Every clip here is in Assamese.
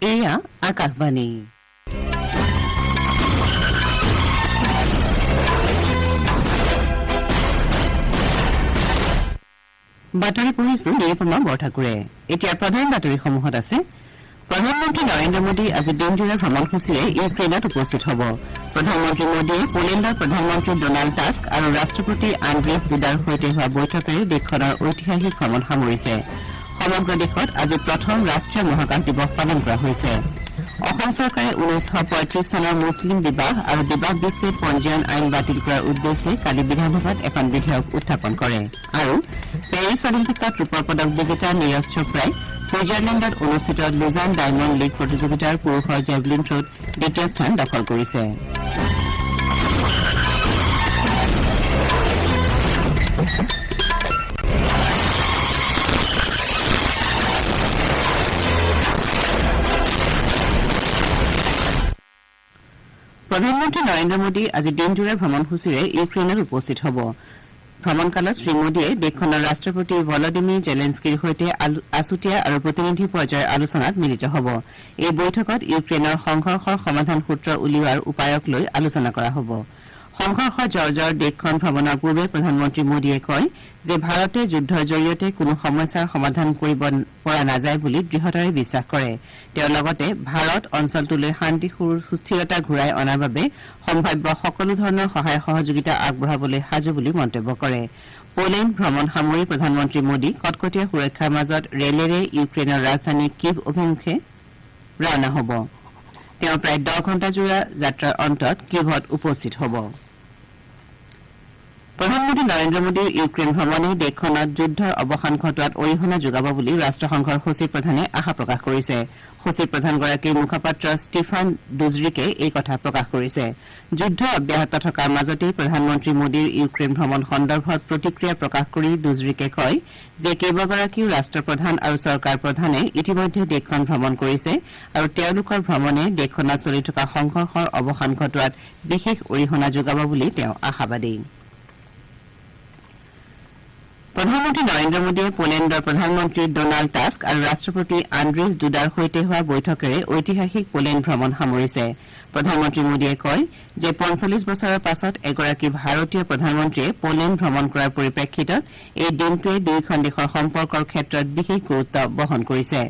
এয়া আকাশবাণী বাতৰি পঢ়িছো নিৰুপমা বৰঠাকুৰে। এতিয়া প্ৰধান বাতৰিসমূহত আছে। প্ৰধানমন্ত্ৰী নৰেন্দ্ৰ মোদী আজি দিনজোৰা ভ্ৰমণসূচীৰে ইউক্ৰেইনত উপস্থিত হ'ব। প্ৰধানমন্ত্ৰী মোদীয়ে পোলেণ্ডৰ প্ৰধানমন্ত্ৰী ডোনাল্ড টাস্ক আৰু ৰাষ্ট্ৰপতি আন্দ্ৰেছ ডুডাৰ সৈতে হোৱা বৈঠকেৰে দেশখনৰ ঐতিহাসিক ভ্ৰমণ সামৰিছে। সমগ্ৰ দেশত আজি প্ৰথম ৰাষ্ট্ৰীয় মহাকাশ দিৱস পালন কৰা হৈছে। অসম চৰকাৰে 1935 চনৰ মুছলিম বিবাহ আৰু বিবাহ বিচ্ছেদ পঞ্জীয়ন আইন বাতিল কৰাৰ উদ্দেশ্যে কালি বিধানসভাত এখন বিধেয়ক উত্থাপন কৰে। আৰু পেৰিছ অলিম্পিকত ৰূপৰ পদক বিজেতা নীৰজ চোপ্ৰাই ছুইজাৰলেণ্ডত অনুষ্ঠিত লুজান ডায়মণ্ড লীগ প্ৰতিযোগিতাৰ পুৰুষৰ জেভলিন থ্ৰত দ্বিতীয় স্থান দখল কৰিছে। প্ৰধানমন্ত্ৰী নৰেন্দ্ৰ মোদী আজি দিনজোৰা ভ্ৰমণসূচীৰে ইউক্ৰেইনত উপস্থিত হ'ব। ভ্ৰমণকালত শ্ৰীমোদীয়ে দেশখনৰ ৰাষ্ট্ৰপতি ভলডিমিৰ জেলেন্সকিৰ সৈতে আছুতীয়া আৰু প্ৰতিনিধি পৰ্যায়ৰ আলোচনাত মিলিত হ'ব। এই বৈঠকত ইউক্ৰেইনৰ সংঘৰ্ষৰ সমাধান সূত্ৰ উলিওৱাৰ উপায়ক লৈ আলোচনা কৰা হ'ব। সংঘৰ্ষ জৰ্জৰ দেশখন ভ্ৰমণৰ পূৰ্বে প্ৰধানমন্ত্ৰী মোদীয়ে কয় যে ভাৰতে যুদ্ধৰ জৰিয়তে কোনো সমস্যাৰ সমাধান কৰিব পৰা নাযায় বুলি দৃঢ়তাৰে বিশ্বাস কৰে। তেওঁ লগতে ভাৰত অঞ্চলটোলৈ শান্তি সুস্থিৰতা ঘূৰাই অনাৰ বাবে সম্ভাৱ্য সকলো ধৰণৰ সহায় সহযোগিতা আগবঢ়াবলৈ সাজু বুলি মন্তব্য কৰে। পোলেণ্ড ভ্ৰমণ সামৰি প্ৰধানমন্ত্ৰী মোদী কটকটীয়া সুৰক্ষাৰ মাজত ৰেলেৰে ইউক্ৰেইনৰ ৰাজধানী কিভ অভিমুখে ৰাওনা হ'ব। তেওঁ প্ৰায় 10 ঘণ্টাজোৰা যাত্ৰাৰ অন্তত কিভত উপস্থিত হ'ব। প্ৰধানমন্ত্ৰী নৰেন্দ্ৰ মোদীৰ ইউক্ৰেইন ভ্ৰমণে দেশখনত যুদ্ধৰ অৱসান ঘটোৱাত অৰিহণা যোগাব বুলি ৰাষ্ট্ৰসংঘৰ সচিব প্ৰধানে আশা প্ৰকাশ কৰিছে। সচিব প্ৰধানগৰাকীৰ মুখপাত্ৰ ষ্টিফান ডুজৰিকে এই কথা প্ৰকাশ কৰিছে। যুদ্ধ অব্যাহত থকাৰ মাজতেই প্ৰধানমন্ত্ৰী মোদীৰ ইউক্ৰেইন ভ্ৰমণ সন্দৰ্ভত প্ৰতিক্ৰিয়া প্ৰকাশ কৰি ডুজৰিকে কয় যে কেইবাগৰাকীও ৰাষ্ট্ৰপ্ৰধান আৰু চৰকাৰ প্ৰধানে ইতিমধ্যে দেশখন ভ্ৰমণ কৰিছে আৰু তেওঁলোকৰ ভ্ৰমণে দেশখনত চলি থকা সংঘৰ্ষৰ অৱসান ঘটোৱাত বিশেষ অৰিহণা যোগাব বুলি তেওঁ আশাবাদী। প্ৰধানমন্ত্ৰী নৰেন্দ্ৰ মোদীয়ে পোলেণ্ডৰ প্ৰধানমন্ত্ৰী ডোনাল্ড টাস্ক আৰু ৰাষ্ট্ৰপতি আন্দ্ৰেছ ডুডাৰ সৈতে হোৱা বৈঠকেৰে ঐতিহাসিক পোলেণ্ড ভ্ৰমণ সামৰিছে। প্ৰধানমন্ত্ৰী মোদীয়ে কয় যে 45 বছৰৰ পাছত এগৰাকী ভাৰতীয় প্ৰধানমন্ত্ৰীয়ে পোলেণ্ড ভ্ৰমণ কৰাৰ পৰিপ্ৰেক্ষিতত এই দিনটোৱে দুয়োখন দেশৰ সম্পৰ্কৰ ক্ষেত্ৰত বিশেষ গুৰুত্ব বহন কৰিছে।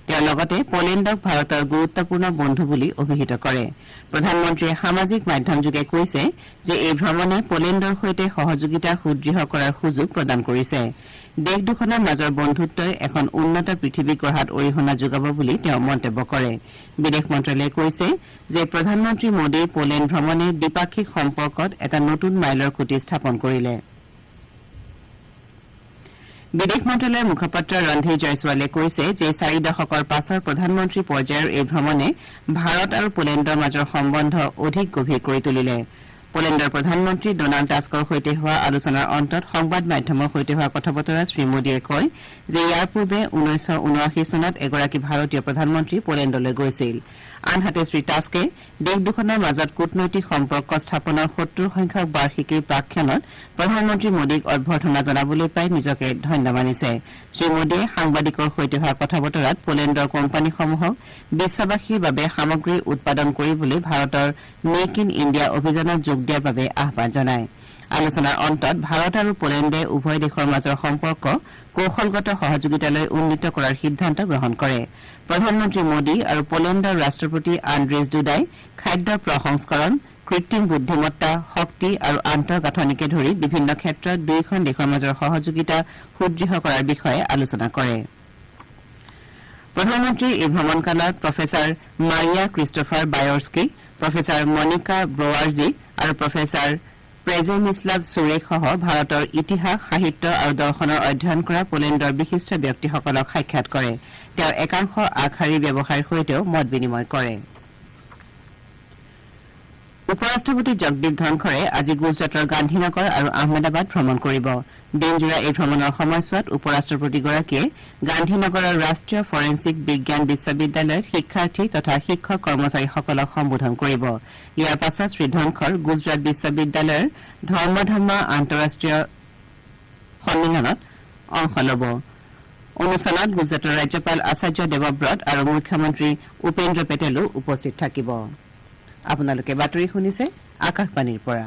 তেওঁ লগতে পোলেণ্ডক ভাৰতৰ গুৰুত্বপূৰ্ণ বন্ধু বুলি অভিহিত কৰে। প্ৰধানমন্ত্ৰীয়ে সামাজিক মাধ্যমযোগে কৈছে যে এই ভ্ৰমণে পোলেণ্ডৰ সৈতে সহযোগিতা সুদৃঢ় কৰাৰ সুযোগ প্ৰদান কৰিছে। দেশ দুখনৰ মাজৰ বন্ধুত্বই এখন উন্নত পৃথিৱী গঢ়াত অৰিহণা যোগাব বুলি তেওঁ মন্তব্য কৰে। বিদেশ মন্ত্ৰালয়ে কৈছে যে প্ৰধানমন্ত্ৰী মোদীৰ পোলেণ্ড ভ্ৰমণে দ্বিপাক্ষিক সম্পৰ্কত এটা নতুন মাইলৰ খুঁটি স্থাপন কৰিলে। বিদেশ মন্ত্ৰালয়ৰ মুখপাত্ৰ ৰন্ধীৰ জয়ছোৱালে কৈছে যে 4 দশকৰ পাছৰ প্ৰধানমন্ত্ৰী পৰ্যায়ৰ এই ভ্ৰমণে ভাৰত আৰু পোলেণ্ডৰ মাজৰ সম্বন্ধ অধিক গভীৰ কৰি তুলিলে। পোলেণ্ডৰ প্ৰধানমন্ত্ৰী ডোনাল্ড টাস্কৰ সৈতে হোৱা আলোচনাৰ অন্তত সংবাদ মাধ্যমৰ সৈতে হোৱা কথা বতৰাত শ্ৰীমোদীয়ে কয় যে ইয়াৰ পূৰ্বে 1979 চনত এগৰাকী ভাৰতীয় প্ৰধানমন্ত্ৰী পোলেণ্ডলৈ গৈছিল। আনহাতে শ্ৰী টাস্কে দেশ দুখনৰ মাজত কূটনৈতিক সম্পৰ্ক স্থাপনৰ 70 সংখ্যক বাৰ্ষিকীৰ প্ৰাক্ষণত প্ৰধানমন্ত্ৰী মোদীক অভ্যৰ্থনা জনাবলৈ পাই নিজকে ধন্য মানিছে। শ্ৰীমোদীয়ে সাংবাদিকৰ সৈতে হোৱা কথা বতৰাত পোলেণ্ডৰ কোম্পানীসমূহক বিশ্ববাসীৰ বাবে সামগ্ৰী উৎপাদন কৰিবলৈ ভাৰতৰ মেক ইন ইণ্ডিয়া অভিযানত যোগ দিয়াৰ বাবে আহ্বান জনায়। আলোচনাৰ অন্তত ভাৰত আৰু পোলেণ্ডে উভয় দেশৰ মাজৰ সম্পৰ্ক কৌশলগত সহযোগিতালৈ উন্নীত কৰাৰ সিদ্ধান্ত গ্ৰহণ কৰে। প্ৰধানমন্ত্ৰী মোদী আৰু পোলেণ্ডৰ ৰাষ্ট্ৰপতি আন্দ্ৰেছ ডুডাই খাদ্য প্ৰসংস্কৰণ, কৃত্ৰিম বুদ্ধিমত্তা, শক্তি আৰু আন্তঃগাঁথনিকে ধৰি বিভিন্ন ক্ষেত্ৰত দুয়োখন দেশৰ মাজৰ সহযোগিতা সুদৃঢ় কৰাৰ বিষয়ে আলোচনা কৰে। প্ৰধানমন্ত্ৰীৰ এই ভ্ৰমণকালত professor Mariya Christopher বায়ৰ্স্কি, professor Monika ব্ৰৱাৰ্জি আৰু প্ৰফেচাৰ প্ৰেজেমিস্লাভ চুৰেকসহ ভাৰতৰ ইতিহাস, সাহিত্য আৰু দৰ্শনৰ অধ্যয়ন কৰা পোলেণ্ডৰ বিশিষ্ট ব্যক্তিসকলক সাক্ষাৎ কৰে। তেওঁ একাংশ আগশাৰীৰ ব্যৱসায়ীৰ সৈতেও মত বিনিময় কৰে। উপৰাষ্ট্ৰপতি জগদীপ ধনখৰে আজি গুজৰাটৰ গান্ধীনগৰ আৰু আহমেদাবাদ ভ্ৰমণ কৰিব। দিনজোৰা এই ভ্ৰমণৰ সময়ছোৱাত উপৰাষ্ট্ৰপতিগৰাকীয়ে গান্ধীনগৰৰ ৰাষ্ট্ৰীয় ফৰেন্সিক বিজ্ঞান বিশ্ববিদ্যালয়ত শিক্ষাৰ্থী তথা শিক্ষক কৰ্মচাৰীসকলক সম্বোধন কৰিব। ইয়াৰ পাছত শ্ৰীধনখৰ গুজৰাট বিশ্ববিদ্যালয়ৰ ধৰ্মধাম্মা আন্তঃৰাষ্ট্ৰীয় সন্মিলনত অংশ ল'ব। অনুষ্ঠানত গুজৰাটৰ ৰাজ্যপাল আচাৰ্য দেৱব্ৰত আৰু মুখ্যমন্ত্ৰী উপেন্দ্ৰ পেটেলো উপস্থিত থাকিব আপোনালোকে বাতৰি শুনিছে আকাশবাণীৰ পৰা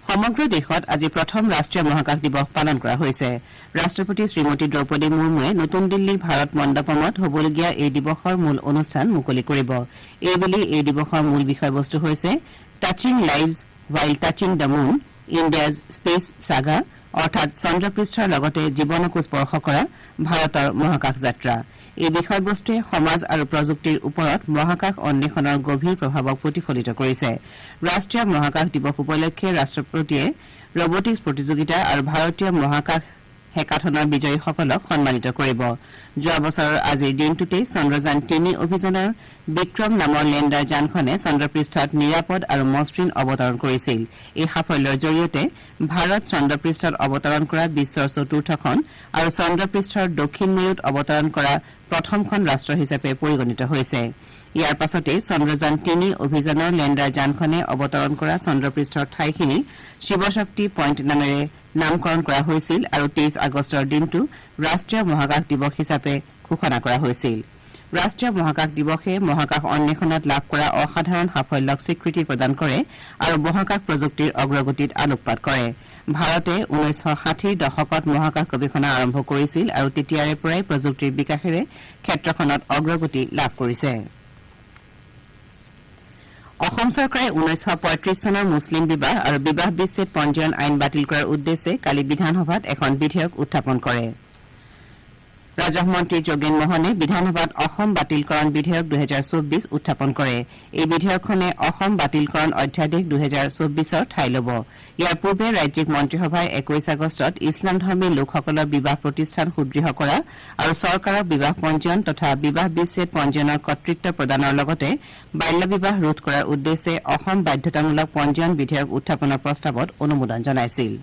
সমগ্ৰ দেশত আজি প্ৰথম ৰাষ্ট্ৰীয় মহাকাশ দিৱস পালন কৰা হৈছে ৰাষ্ট্ৰপতি শ্ৰীমতী দ্ৰৌপদী মুৰ্মুৱে নতুন দিল্লীৰ ভাৰত মণ্ডপমত হ'বলগীয়া এই দিৱসৰ মূল অনুষ্ঠান মুকলি কৰিব এইবুলি এই দিৱসৰ মূল বিষয়বস্তু হৈছে touching lives while touching the moon India's space Saga অৰ্থাৎ চন্দ্ৰপৃষ্ঠৰ লগতে জীৱনকো স্পৰ্শ কৰা ভাৰতৰ মহাকাশ যাত্ৰা এই বিষয়বস্তুৱে সমাজ আৰু প্ৰযুক্তিৰ ওপৰত মহাকাশ অন্বেষণৰ গভীৰ প্ৰভাৱক প্ৰতিফলিত কৰিছে ৰাষ্ট্ৰীয় মহাকাশ দিৱস উপলক্ষে ৰাষ্ট্ৰপতিয়ে ৰবটিক্স প্ৰতিযোগিতা আৰু ভাৰতীয় মহাকাশ হেকাথনৰ বিজয়ীসকলক সন্মানিত কৰিব যোৱা বছৰৰ আজিৰ দিনটোতেই চন্দ্ৰযান ৩ অভিযানৰ বিক্ৰম নামৰ লেণ্ডাৰ যানখনে চন্দ্ৰপৃষ্ঠত নিৰাপদ আৰু মসৃণ অৱতৰণ কৰিছিল এই সাফল্যৰ জৰিয়তে ভাৰত চন্দ্ৰপৃষ্ঠত অৱতৰণ কৰা বিশ্বৰ চতুৰ্থখন আৰু চন্দ্ৰপৃষ্ঠৰ দক্ষিণ মেৰুত অৱতৰণ কৰা প্ৰথমখন ৰাষ্ট্ৰ হিচাপে পৰিগণিত হৈছে ইয়াৰ পাছতেই চন্দ্ৰযান ৩ অভিযানৰ লেণ্ডাৰ যানখনে অৱতৰণ কৰা চন্দ্ৰপৃষ্ঠৰ ঠাইখিনি শিৱশক্তি পইণ্ট নামেৰে নামকৰণ কৰা হৈছিল আৰু ২৩ আগষ্টৰ দিনটো ৰাষ্ট্ৰীয় মহাকাশ দিৱস হিচাপে ঘোষণা কৰা হৈছিল ৰাষ্ট্ৰীয় মহাকাশ দিৱসে মহাকাশ অন্বেষণত লাভ কৰা অসাধাৰণ সাফল্যক স্বীকৃতি প্ৰদান কৰে আৰু মহাকাশ প্ৰযুক্তিৰ অগ্ৰগতিত আলোকপাত কৰে ভাৰতে ১৯৬০ৰ দশকত মহাকাশ গৱেষণা আৰম্ভ কৰিছিল আৰু তেতিয়াৰে পৰাই প্ৰযুক্তিৰ বিকাশেৰে ক্ষেত্ৰখনত অগ্ৰগতি লাভ কৰিছে অসম চৰকাৰে ১৯৩৫ চনৰ মুছলিম বিবাহ আৰু বিবাহ বিচ্ছেদ পঞ্জীয়ন আইন বাতিল কৰাৰ উদ্দেশ্যে কালি বিধানসভাত এখন বিধেয়ক উত্থাপন কৰে ৰাজহ মন্ত্ৰী যোগেন মোহনে বিধানসভাত অসম বাতিলকৰণ বিধেয়ক ২০২৪ উত্থাপন কৰে এই বিধেয়কখনে অসম বাতিলকৰণ অধ্যাদেশ ২০২৪ৰ ঠাই ল'ব ইয়াৰ পূৰ্বে ৰাজ্যিক মন্ত্ৰীসভাই ২১ আগষ্টত ইছলাম ধৰ্মী লোকসকলৰ বিবাহ প্ৰতিষ্ঠান সুদৃঢ় কৰা আৰু চৰকাৰক বিবাহ পঞ্জীয়ন তথা বিবাহ বিচ্ছেদ পঞ্জীয়নৰ কৰ্তৃত্ব প্ৰদানৰ লগতে বাল্য বিবাহ ৰোধ কৰাৰ উদ্দেশ্যে অসম বাধ্যতামূলক পঞ্জীয়ন বিধেয়ক উত্থাপনৰ প্ৰস্তাৱত অনুমোদন জনাইছিল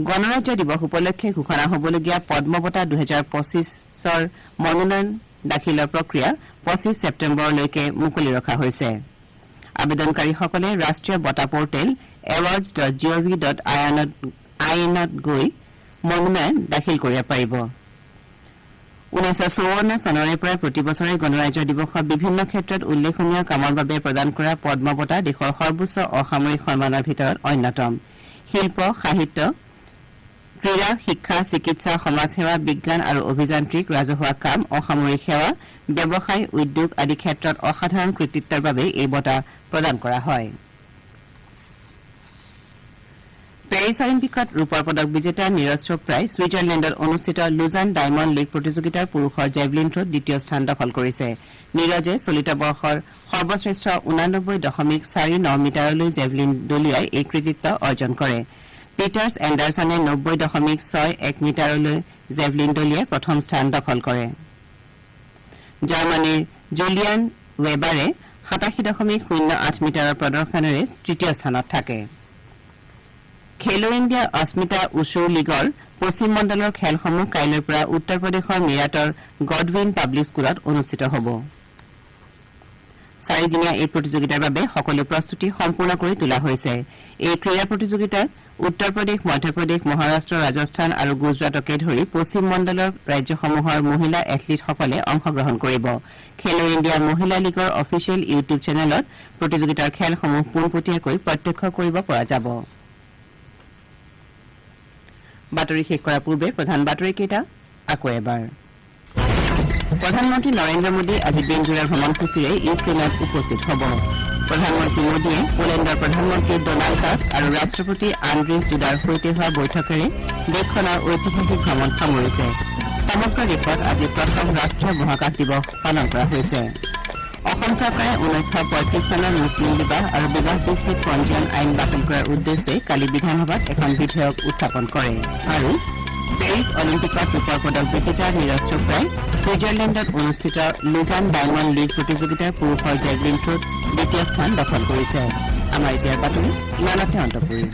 গণৰাজ্য দিৱস উপলক্ষে ঘোষণা হ'বলগীয়া পদ্ম বঁটা ২০২৫ৰ মনোনয়ন দাখিলৰ প্ৰক্ৰিয়া ২৫ ছেপ্টেম্বৰলৈকে মুকলি ৰখা হৈছে আবেদনকাৰীসকলে ৰাষ্ট্ৰীয় বঁটা পৰ্টেল awards.gov.in গৈ মনোনয়ন দাখিল কৰিব পাৰিব ১৯৫৪ চনৰে পৰা প্ৰতি বছৰে গণৰাজ্য দিৱসত বিভিন্ন ক্ষেত্ৰত উল্লেখনীয় কামৰ বাবে প্ৰদান কৰা পদ্ম বঁটা দেশৰ সৰ্বোচ্চ অসামৰিক সন্মানৰ ভিতৰত অন্যতম শিল্প সাহিত্য ক্ৰীড়া শিক্ষা চিকিৎসা সমাজসেৱা বিজ্ঞান আৰু অভিযান্ত্ৰিক ৰাজহুৱা কাম অসামৰিক সেৱা ব্যৱসায় উদ্যোগ আদি ক্ষেত্ৰত অসাধাৰণ কৃতিত্বৰ বাবে এই বঁটা প্ৰদান কৰা হয় পেৰিছ অলিম্পিকত ৰূপৰ পদক বিজেতা নীৰজ চোপ্ৰাই ছুইজাৰলেণ্ডত অনুষ্ঠিত লুজান ডায়মণ্ড লীগ প্ৰতিযোগিতাৰ পুৰুষৰ জেভলিন থ্ৰত দ্বিতীয় স্থান দখল কৰিছে নীৰজে চলিত বৰ্ষৰ সৰ্বশ্ৰেষ্ঠ ৮৯.৪৯ মিটাৰলৈ জেভলিন দলিয়াই এই কৃতিত্ব অৰ্জন কৰে পিটাৰ্ছ এণ্ডাৰছনে ৯০.৬১ মিটাৰলৈ জেভলিন দলিয়াই প্ৰথম স্থান দখল কৰে জাৰ্মানীৰ জুলিয়ান ৱেবাৰে ৮৭.০৮ মিটাৰৰ প্ৰদৰ্শনেৰে তৃতীয় স্থানত থাকে খেলো ইণ্ডিয়া অস্মিতা উছু লীগৰ পশ্চিম মণ্ডলৰ খেলসমূহ কাইলৈৰ পৰা উত্তৰ প্ৰদেশৰ মিৰাটৰ গডৱিন পাব্লিক স্কুলত অনুষ্ঠিত হ'ব ৪দিনীয়া এই প্ৰতিযোগিতাৰ বাবে সকলো প্ৰস্তুতি সম্পূৰ্ণ কৰি তোলা হৈছে এই ক্ৰীড়া প্ৰতিযোগিতাত উত্তৰ প্ৰদেশ মধ্যপ্ৰদেশ মহাৰাষ্ট্ৰ ৰাজস্থান আৰু গুজৰাটকে ধৰি পশ্চিম মণ্ডলৰ ৰাজ্যসমূহৰ মহিলা এথলীটসকলে অংশগ্ৰহণ কৰিব খেলো ইণ্ডিয়া মহিলা লীগৰ অফিচিয়েল ইউটিউব চেনেলত প্ৰতিযোগিতাৰ খেলসমূহ পোনপটীয়াকৈ প্ৰত্যক্ষ কৰিব পৰা যাব বাতৰি শেষ কৰাৰ পূৰ্বে প্ৰধান বাতৰিকেইটা আকৌ এবাৰ প্ৰধানমন্ত্ৰী নৰেন্দ্ৰ মোদী আজি দিনজোৰা ভ্ৰমণসূচীৰে ইউক্ৰেইনত উপস্থিত হ'ব প্ৰধানমন্ত্ৰী মোদীয়ে পোলেণ্ডৰ প্ৰধানমন্ত্ৰী ডনাল্ড টাস্ক আৰু ৰাষ্ট্ৰপতি আন্দ্ৰেজ ডুডাৰ সৈতে হোৱা বৈঠকেৰে দেশখনৰ ঐতিহাসিক ভ্ৰমণ সামৰিছে সমগ্ৰ দেশত আজি প্ৰথম ৰাষ্ট্ৰীয় মহাকাশ দিৱস পালন কৰা হৈছে অসম চৰকাৰে ১৯৩৫ চনৰ মুছলিম বিবাহ আৰু বিবাহ বিচ্ছেদ পঞ্জীয়ন আইন বাতিল কৰাৰ উদ্দেশ্যে কালি বিধানসভাত এখন বিধেয়ক উত্থাপন কৰে আৰু পেৰিছ অলিম্পিকত ৰূপৰ পদক বিজেতা নীৰজ চোপ্ৰাই ছুইজাৰলেণ্ডত অনুষ্ঠিত লুজান ডায়মণ্ড লীগ প্ৰতিযোগিতাৰ পুৰুষৰ জেভলিন থ্ৰত দ্বিতীয় স্থান দখল কৰিছে আমাৰ এতিয়াৰ বাতৰি ইমানতে অন্ত পৰিল